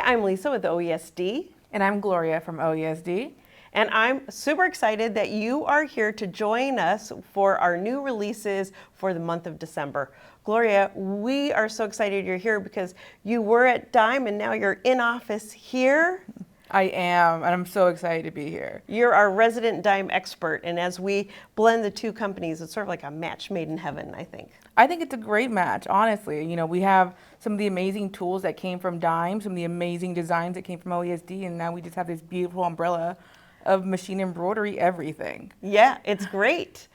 I'm Lisa with OESD. And I'm Gloria from OESD. And I'm super excited that you are here to join us for our new releases for the month of December. Gloria, we are so excited you're here because you were at Dime and now you're in office here. I am, and I'm so excited to be here. You're our resident Dime expert, and as we blend the two companies, it's sort of like a match made in heaven, I think. I think it's a great match, honestly. You know, we have some of the amazing tools that came from Dime, some of the amazing designs that came from OESD, and now we just have this beautiful umbrella of machine embroidery everything. Yeah, it's great.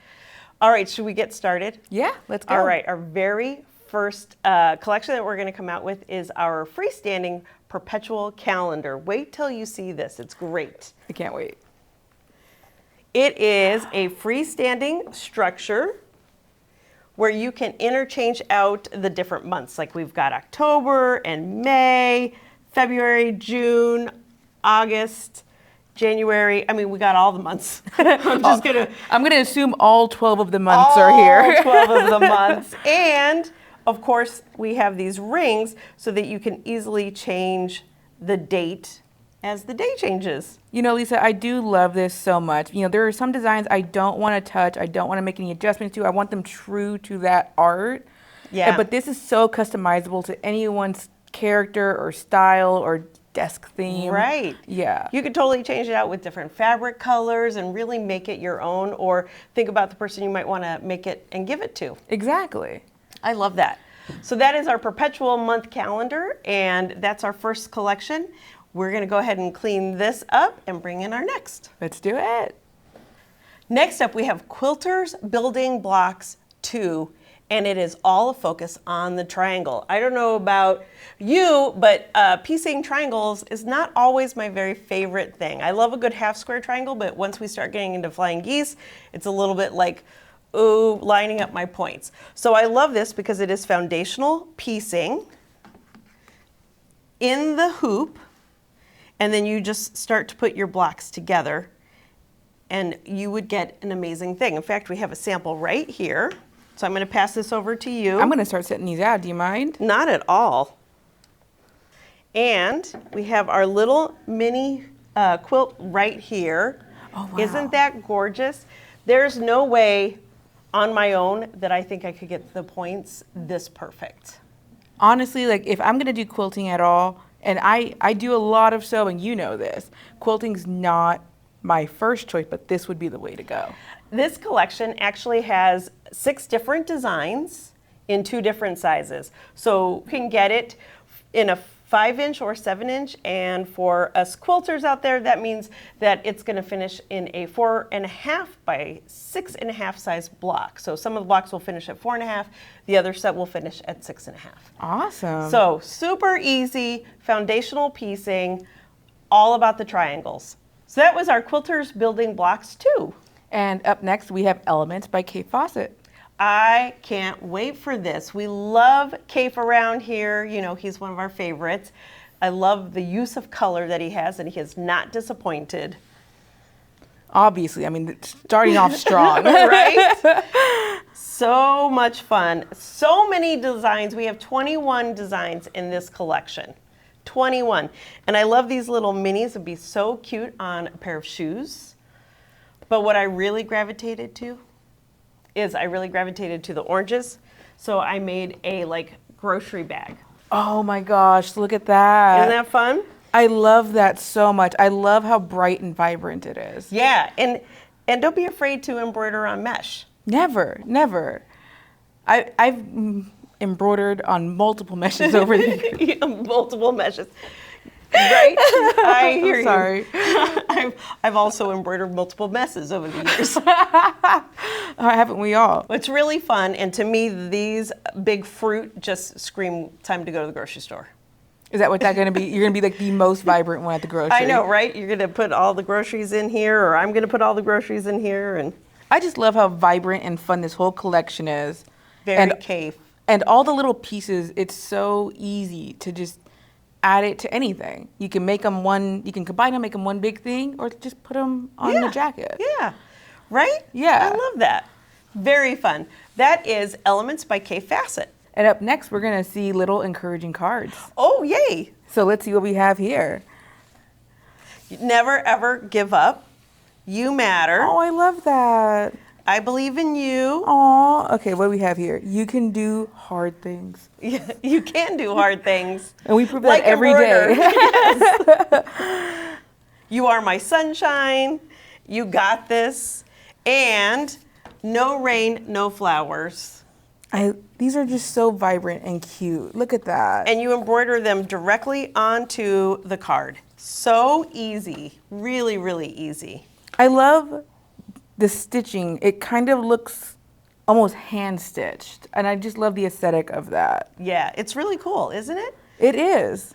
All right, should we get started? Yeah, let's go. All right, our very first collection that we're going to come out with is our freestanding Perpetual calendar. Wait till you see this. It's great. I can't wait. It is a freestanding structure where you can interchange out the different months. Like we've got October and May, February, June, August, January. I mean, we got all the months. I'm gonna assume all 12 of the months are here. All 12 of the months. And of course, we have these rings so that you can easily change the date as the day changes. You know, Lisa, I do love this so much. You know, there are some designs I don't want to touch. I don't want to make any adjustments to. I want them true to that art. Yeah. But this is so customizable to anyone's character or style or desk theme. Right. Yeah. You could totally change it out with different fabric colors and really make it your own, or think about the person you might want to make it and give it to. Exactly. I love that. So that is our Perpetual month calendar, and that's our first collection. We're going to go ahead and clean this up and bring in our next. Let's do it. Next up, we have Quilters Building Blocks 2, and it is all a focus on the triangle. I don't know about you, but piecing triangles is not always my very favorite thing. I love a good half square triangle, but once we start getting into flying geese, it's a little bit like, ooh, lining up my points. So I love this because it is foundational piecing in the hoop, and then you just start to put your blocks together, and you would get an amazing thing. In fact, we have a sample right here. So I'm going to pass this over to you. I'm going to start setting these out. Do you mind? Not at all. And we have our little mini quilt right here. Oh, wow. Isn't that gorgeous? There's no way on my own that I think I could get the points this perfect. Honestly, like if I'm going to do quilting at all, and I do a lot of sewing, you know this, quilting's not my first choice, but this would be the way to go. This collection actually has 6 different designs in 2 different sizes. So you can get it in a 5-inch or 7-inch, and for us quilters out there, that means that it's going to finish in a 4.5 by 6.5 size block. So some of the blocks will finish at 4.5, the other set will finish at 6.5. Awesome. So super easy, foundational piecing, all about the triangles. So that was our Quilters Building Blocks 2. And up next, we have Elements by Fassett. I can't wait for this. We love Kaffe around here. You know, he's one of our favorites. I love the use of color that he has, and he has not disappointed. Obviously, I mean, starting off strong. Right? So much fun. So many designs. We have 21 designs in this collection. 21. And I love these little minis. It'd be so cute on a pair of shoes. But what I really gravitated to is the oranges. So I made a grocery bag. Oh my gosh, look at that. Isn't that fun? I love that so much. I love how bright and vibrant it is. Yeah, and don't be afraid to embroider on mesh. Never, never. I've embroidered on multiple meshes over the years. Multiple meshes. Right? I hear you. Sorry. I've also embroidered multiple messes over the years. Haven't we all? It's really fun, and to me, these big fruit just scream time to go to the grocery store. Is that what that's going to be? You're going to be like the most vibrant one at the grocery. I know, right? You're going to put all the groceries in here, or I'm going to put all the groceries in here, and I just love how vibrant and fun this whole collection is. Very Kaffe. And all the little pieces, it's so easy to just add it to anything. You can make them you can combine them, make them one big thing, or just put them on the jacket. Yeah, right? Yeah. I love that. Very fun. That is Elements by Fassett. And up next, we're going to see little encouraging cards. Oh, yay. So let's see what we have here. Never ever give up. You matter. Oh, I love that. I believe in you. Oh, okay, what do we have here? You can do hard things. Yeah, you can do hard things. And we prove that Like every embroider. day. Yes. You are my sunshine. You got this. And no rain, no flowers. These are just so vibrant and cute. Look at that. And you embroider them directly onto the card. So easy. Really, really easy. I love the stitching. It kind of looks almost hand stitched. And I just love the aesthetic of that. Yeah, it's really cool, isn't it? It is.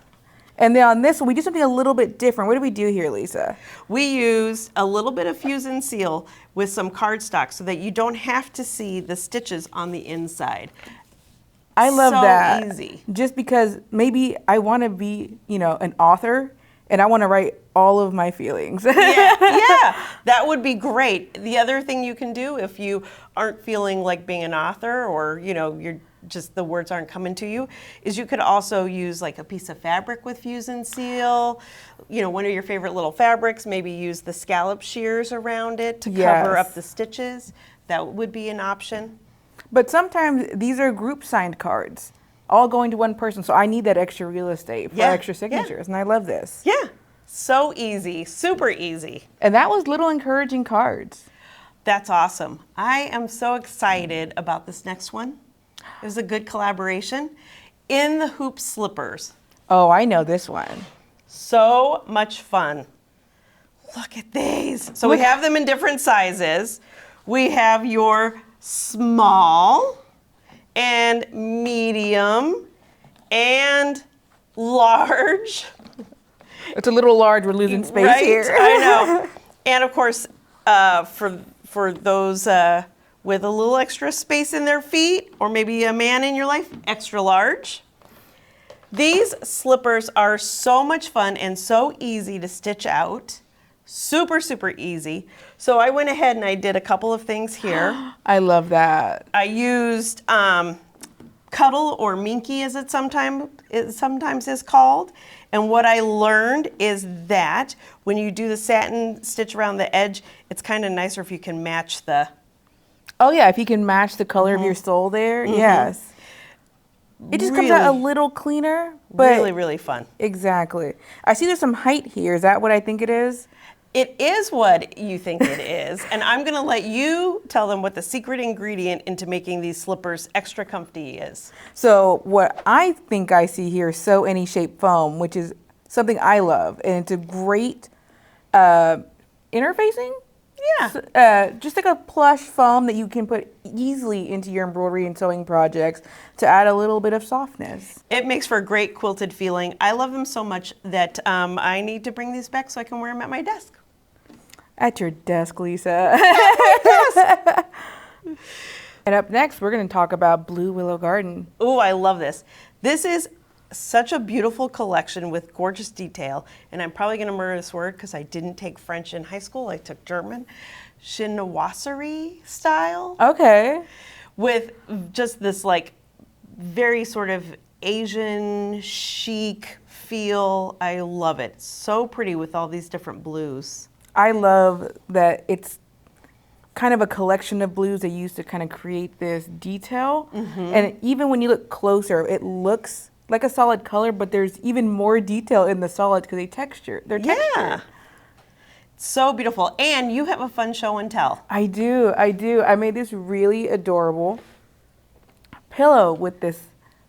And then on this one, we do something a little bit different. What do we do here, Lisa? We used a little bit of Fuse and Seal with some cardstock so that you don't have to see the stitches on the inside. I love So that. easy. Just because maybe I want to be, an author and I want to write all of my feelings. Yeah, that would be great. The other thing you can do if you aren't feeling like being an author or, you're just the words aren't coming to you, is you could also use like a piece of fabric with Fuse and Seal, one of your favorite little fabrics, maybe use the scallop shears around it to cover Yes. up the stitches. That would be an option. But sometimes these are group signed cards, all going to one person. So I need that extra real estate for Yeah, extra signatures. And I love this. Yeah, so easy, super easy. And that was little encouraging cards. That's awesome. I am so excited about this next one. It was a good collaboration. In the Hoop Slippers. Oh, I know this one. So much fun. Look at these. So we have them in different sizes. We have your small and medium and large. It's a little large. We're losing space Right? here. I know. And of course, for those with a little extra space in their feet, or maybe a man in your life, extra large. These slippers are so much fun and so easy to stitch out. Super, super easy. So I went ahead and I did a couple of things here. I love that. I used cuddle or minky as it sometimes is called. And what I learned is that when you do the satin stitch around the edge, it's kind of nicer if you can match the... Oh, yeah, if you can match the color of your sole there, yes. It just comes out a Really- little cleaner, but Really, really fun. exactly. I see there's some height here. Is that what I think it is? It is what you think it is, and I'm gonna let you tell them what the secret ingredient into making these slippers extra comfy is. So what I think I see here is sew any shape foam, which is something I love, and it's a great interfacing. Yeah. Just like a plush foam that you can put easily into your embroidery and sewing projects to add a little bit of softness. It makes for a great quilted feeling. I love them so much that I need to bring these back so I can wear them at my desk. At your desk, Lisa. And up next, we're going to talk about Blue Willow Garden. Ooh, I love this. This is such a beautiful collection with gorgeous detail, and I'm probably gonna murder this word because I didn't take French in high school, I took German. Chinoiserie style, Okay. with just this like very sort of Asian chic feel. I love it. So pretty with all these different blues. I love that it's kind of a collection of blues they use to kind of create this detail. And even when you look closer, it looks like a solid color, but there's even more detail in the solids because they're textured. Yeah. So beautiful. And you have a fun show and tell. I do. I made this really adorable pillow with this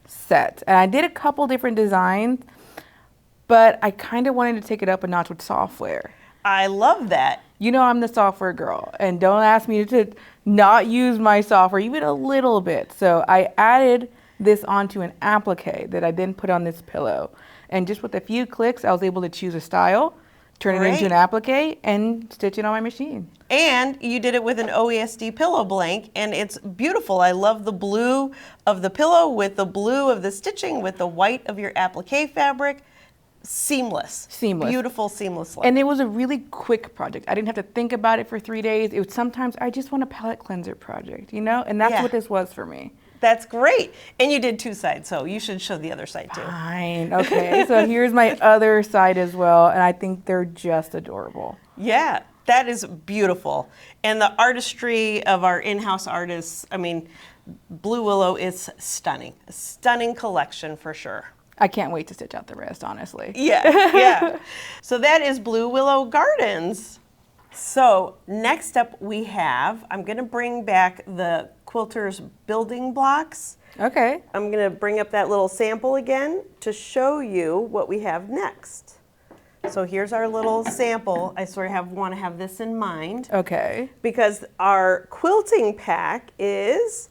set. And I did a couple different designs, but I kind of wanted to take it up a notch with software. I love that. You know I'm the software girl, and don't ask me to not use my software even a little bit. So I added this onto an applique that I then put on this pillow. And just with a few clicks, I was able to choose a style, turn it into an applique, and stitch it on my machine. And you did it with an OESD pillow blank, and it's beautiful. I love the blue of the pillow with the blue of the stitching with the white of your applique fabric. Seamless. Beautiful, seamless look. And it was a really quick project. I didn't have to think about it for 3 days. It was sometimes I just want a palette cleanser project, And that's Yeah. what this was for me. That's great. And you did 2 sides, so you should show the other side too. Fine. Okay, so here's my other side as well, and I think they're just adorable. Yeah, that is beautiful. And the artistry of our in-house artists, I mean, Blue Willow is stunning. A stunning collection for sure. I can't wait to stitch out the rest, honestly. Yeah, yeah. So that is Blue Willow Gardens. So next up we have, I'm gonna bring back the Quilters building blocks. Okay. I'm gonna bring up that little sample again to show you what we have next. So here's our little sample. I sort of want to have this in mind. Okay. Because our quilting pack is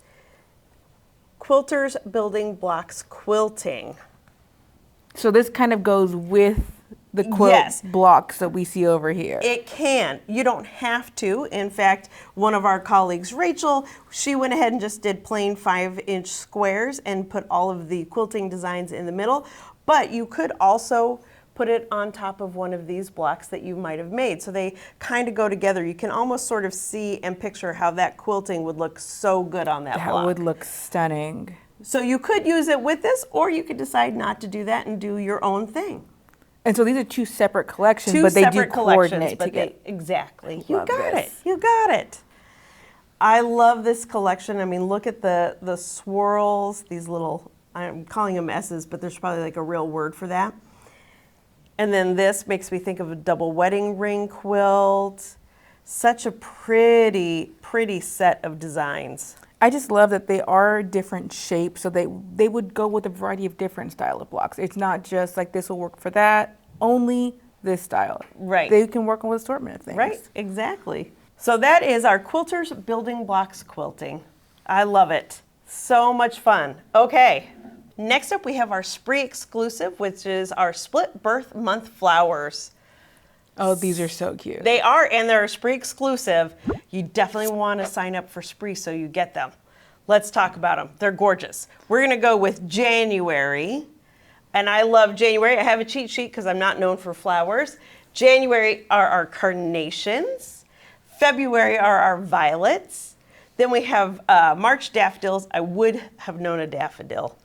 Quilters Building Blocks Quilting. So this kind of goes with the quilt Yes. blocks that we see over here. It can. You don't have to. In fact, one of our colleagues, Rachel, she went ahead and just did plain 5-inch squares and put all of the quilting designs in the middle. But you could also put it on top of one of these blocks that you might have made. So they kind of go together. You can almost sort of see and picture how that quilting would look so good on that block. That would look stunning. So you could use it with this, or you could decide not to do that and do your own thing. And so these are 2 separate collections, 2 but they do separate collections, coordinate but together. exactly. You Love got this. it. You got it. I love this collection. I mean, look at the swirls, these little, I'm calling them S's, but there's probably like a real word for that. And then this makes me think of a double wedding ring quilt. Such a pretty, pretty set of designs. I just love that they are different shapes, so they would go with a variety of different style of blocks. It's not just like this will work for that, only this style. Right. They can work on an assortment of things. Right, exactly. So that is our Quilters Building Blocks Quilting. I love it. So much fun. Okay, next up we have our Spree exclusive, which is our split birth month flowers. Oh, these are so cute. They are, and they're a Spree exclusive. You definitely want to sign up for Spree so you get them. Let's talk about them. They're gorgeous. We're gonna go with January, and I love January. I have a cheat sheet because I'm not known for flowers. January are our carnations. February are our violets. Then we have March daffodils. I would have known a daffodil.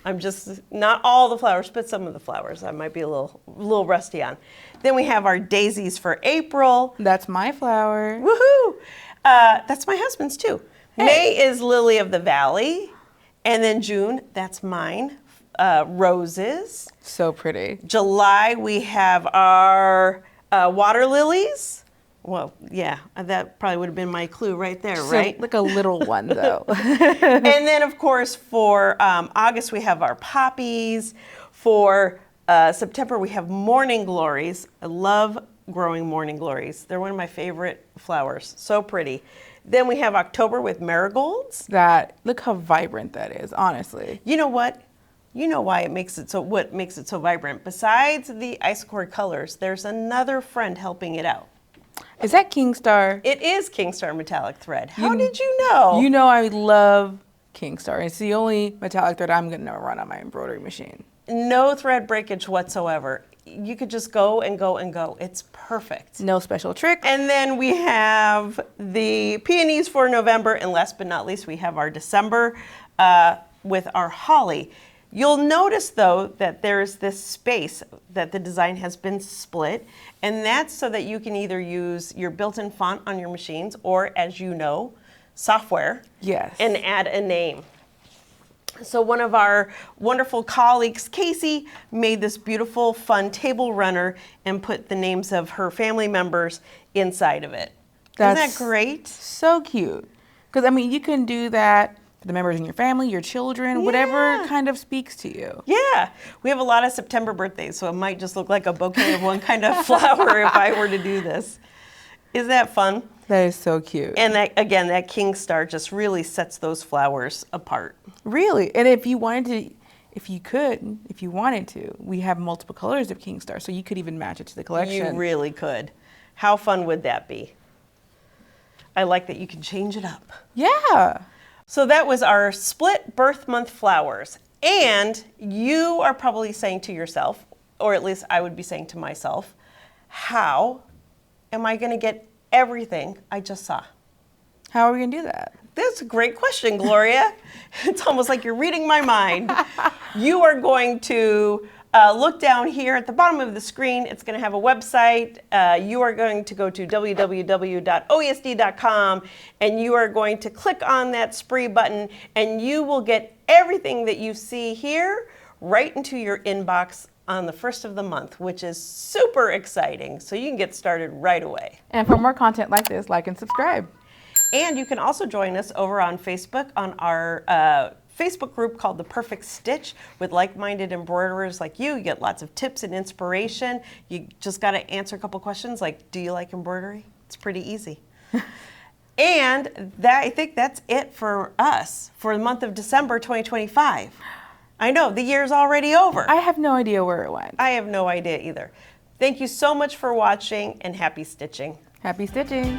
I'm just, not all the flowers, but some of the flowers I might be a little rusty on. Then we have our daisies for April. That's my flower. Woohoo! That's my husband's too. Hey. May is lily of the valley. And then June, that's mine, roses. So pretty. July, we have our water lilies. Well, yeah, that probably would have been my clue right there, So, right? like a little one, though. And then, of course, for August, we have our poppies. For September, we have morning glories. I love growing morning glories. They're one of my favorite flowers. So pretty. Then we have October with marigolds. Look how vibrant that is, honestly. You know what? You know why it makes it so, what makes it so vibrant? Besides the ice-core colors, there's another friend helping it out. Is that Kingstar? It is Kingstar metallic thread. How did you know? You know I love Kingstar. It's the only metallic thread I'm going to run on my embroidery machine. No thread breakage whatsoever. You could just go and go and go. It's perfect. No special trick. And then we have the peonies for November, and last but not least, we have our December with our holly. You'll notice, though, that there's this space that the design has been split, and that's so that you can either use your built-in font on your machines or, as you know, software. Yes. And add a name. So one of our wonderful colleagues, Casey, made this beautiful, fun table runner and put the names of her family members inside of it. Isn't that great? So cute. Because, I mean, you can do that for the members in your family, your children, whatever kind of speaks to you. Yeah. We have a lot of September birthdays, so it might just look like a bouquet of one kind of flower if I were to do this. Isn't that fun? That is so cute. And that, again, that Kingstar just really sets those flowers apart. Really. And if you wanted to, if you wanted to, we have multiple colors of Kingstar, so you could even match it to the collection. You really could. How fun would that be? I like that you can change it up. Yeah. So that was our split birth month flowers. And you are probably saying to yourself, or at least I would be saying to myself, how am I going to get everything I just saw? How are we going to do that? That's a great question, Gloria. It's almost like you're reading my mind. You are going to look down here at the bottom of the screen. It's going to have a website. You are going to go to www.oesd.com, and you are going to click on that spree button, and you will get everything that you see here right into your inbox on the first of the month, which is super exciting. So you can get started right away. And for more content like this, like and subscribe. And you can also join us over on Facebook on our Facebook group called The Perfect Stitch with like-minded embroiderers like you. You get lots of tips and inspiration. You just got to answer a couple questions like, do you like embroidery? It's pretty easy. And I think that's it for us for the month of December 2025. I know, the year's already over. I have no idea where it went. I have no idea either. Thank you so much for watching, and happy stitching. Happy stitching.